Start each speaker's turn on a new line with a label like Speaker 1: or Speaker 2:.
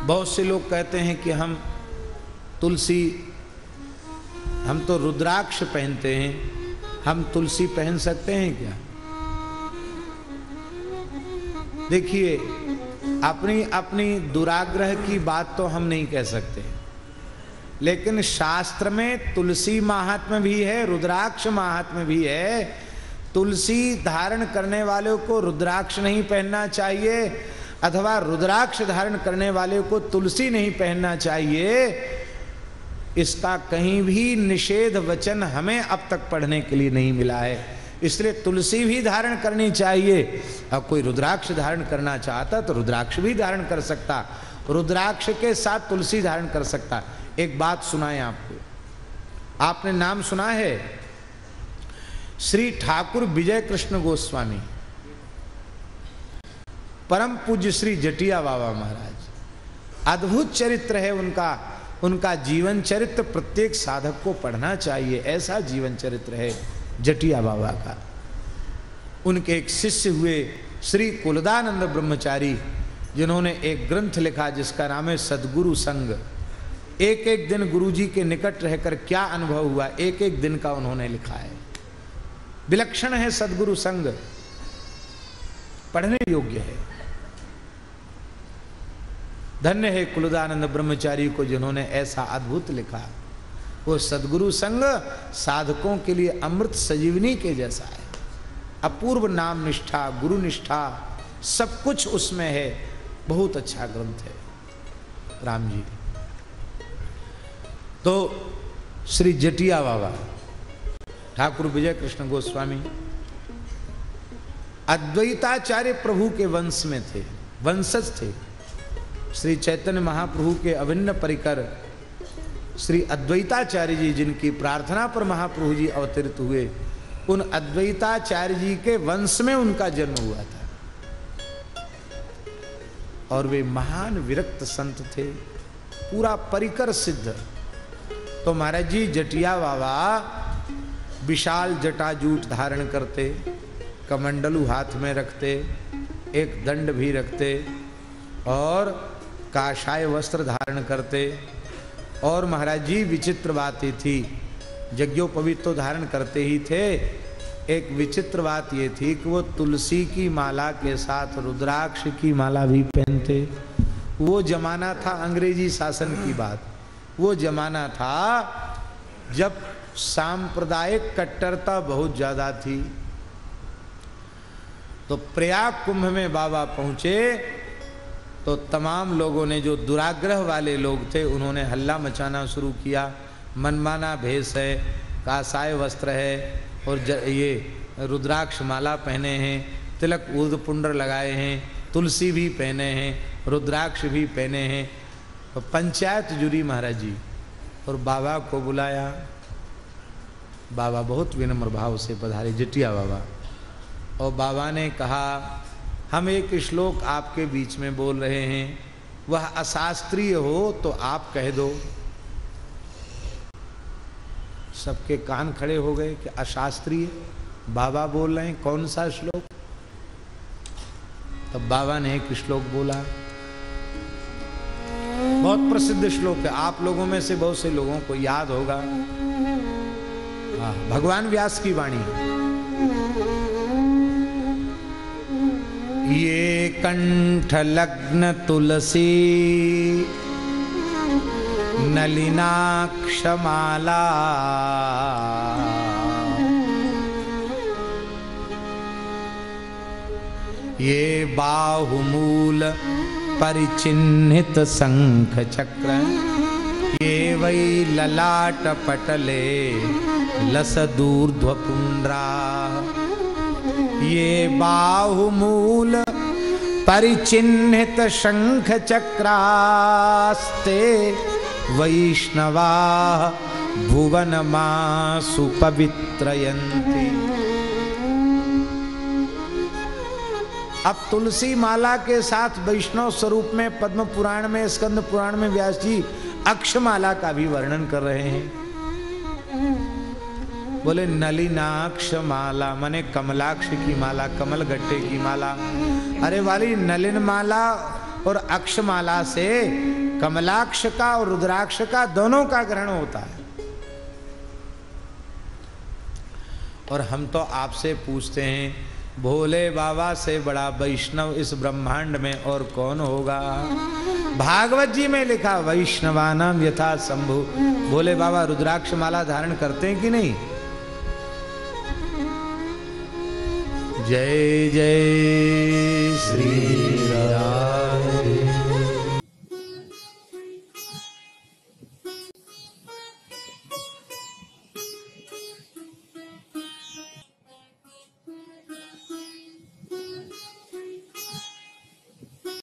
Speaker 1: बहुत से लोग कहते हैं कि हम तो रुद्राक्ष पहनते हैं, हम तुलसी पहन सकते हैं क्या? देखिए, अपनी अपनी दुराग्रह की बात तो हम नहीं कह सकते, लेकिन शास्त्र में तुलसी महात्म्य भी है, रुद्राक्ष महात्म्य भी है। तुलसी धारण करने वालों को रुद्राक्ष नहीं पहनना चाहिए, अथवा रुद्राक्ष धारण करने वाले को तुलसी नहीं पहनना चाहिए। इसका कहीं भी निषेध वचन हमें अब तक पढ़ने के लिए नहीं मिला है। इसलिए तुलसी भी धारण करनी चाहिए। अब कोई रुद्राक्ष धारण करना चाहता तो रुद्राक्ष भी धारण कर सकता, रुद्राक्ष के साथ तुलसी धारण कर सकता। एक बात सुनाए आपको, आपने नाम सुना है श्री ठाकुर विजय कृष्ण गोस्वामी, परम पूज्य श्री जटिया बाबा महाराज। अद्भुत चरित्र है उनका जीवन चरित्र प्रत्येक साधक को पढ़ना चाहिए। ऐसा जीवन चरित्र है जटिया बाबा का। उनके एक शिष्य हुए श्री कुलदानंद ब्रह्मचारी, जिन्होंने एक ग्रंथ लिखा जिसका नाम है सद्गुरु संग। एक एक दिन गुरुजी के निकट रहकर क्या अनुभव हुआ, एक एक दिन का उन्होंने लिखा है। विलक्षण है सद्गुरु संग, पढ़ने योग्य है। धन्य है कुलदानंद ब्रह्मचारी को जिन्होंने ऐसा अद्भुत लिखा। वो सद्गुरु संग साधकों के लिए अमृत संजीवनी के जैसा है। अपूर्व नाम निष्ठा, गुरु निष्ठा, सब कुछ उसमें है। बहुत अच्छा ग्रंथ है राम जी। तो श्री जटिया बाबा ठाकुर विजय कृष्ण गोस्वामी अद्वैताचार्य प्रभु के वंश में थे, वंशज थे। श्री चैतन्य महाप्रभु के अभिन्न परिकर श्री अद्वैताचार्य जी, जिनकी प्रार्थना पर महाप्रभु जी अवतरित हुए, उन अद्वैताचार्य जी के वंश में उनका जन्म हुआ था। और वे महान विरक्त संत थे, पूरा परिकर सिद्ध। तो महाराज जी जटिया बाबा विशाल जटाजूट धारण करते, कमंडलू हाथ में रखते, एक दंड भी रखते और काषाय वस्त्र धारण करते। और महाराज जी विचित्र बात ये थी, यज्ञोपवीत तो धारण करते ही थे, एक विचित्र बात ये थी कि वो तुलसी की माला के साथ रुद्राक्ष की माला भी पहनते। वो जमाना था अंग्रेजी शासन की बात, वो जमाना था जब सांप्रदायिक कट्टरता बहुत ज्यादा थी। तो प्रयाग कुंभ में बाबा पहुंचे तो तमाम लोगों ने, जो दुराग्रह वाले लोग थे, उन्होंने हल्ला मचाना शुरू किया। मनमाना भेष है, कासाय वस्त्र है और ये रुद्राक्ष माला पहने हैं, तिलक ऊर्ध्व पुंड्र लगाए हैं, तुलसी भी पहने हैं, रुद्राक्ष भी पहने हैं। तो पंचायत जुड़ी महाराज जी और बाबा को बुलाया। बाबा बहुत विनम्र भाव से पधारे, जटिया बाबा। और बाबा ने कहा, हम एक श्लोक आपके बीच में बोल रहे हैं, वह अशास्त्रीय हो तो आप कह दो। सबके कान खड़े हो गए कि अशास्त्रीय बाबा बोल रहे हैं, कौन सा श्लोक? तब बाबा ने एक श्लोक बोला, बहुत प्रसिद्ध श्लोक है, आप लोगों में से बहुत से लोगों को याद होगा। भगवान व्यास की वाणी। ये कंठ लग्न तुलसी नलिनाक्षमाला, ये बाहुमूल परिचिन्हित शंख चक्र, ये वै ललाट पटले लसदूर्ध्व पुंड्रा। ये बाहुमूल परिचिन्हित शंख चक्रास्ते वैष्णवा भुवन मासु पवित्रयन्ति। अब तुलसी माला के साथ वैष्णव स्वरूप में पद्म पुराण में, स्कंद पुराण में व्यास जी अक्षमाला का भी वर्णन कर रहे हैं। बोले नलिनाक्ष माला माने कमलाक्ष की माला, कमल गट्टे की माला। अरे वाली नलिन माला और अक्षमाला से कमलाक्ष का और रुद्राक्ष का दोनों का ग्रहण होता है। और हम तो आपसे पूछते हैं, भोले बाबा से बड़ा वैष्णव इस ब्रह्मांड में और कौन होगा? भागवत जी में लिखा, वैष्णवानाम यथा शंभु। भोले बाबा रुद्राक्ष माला धारण करते हैं कि नहीं? जय जय श्री राम।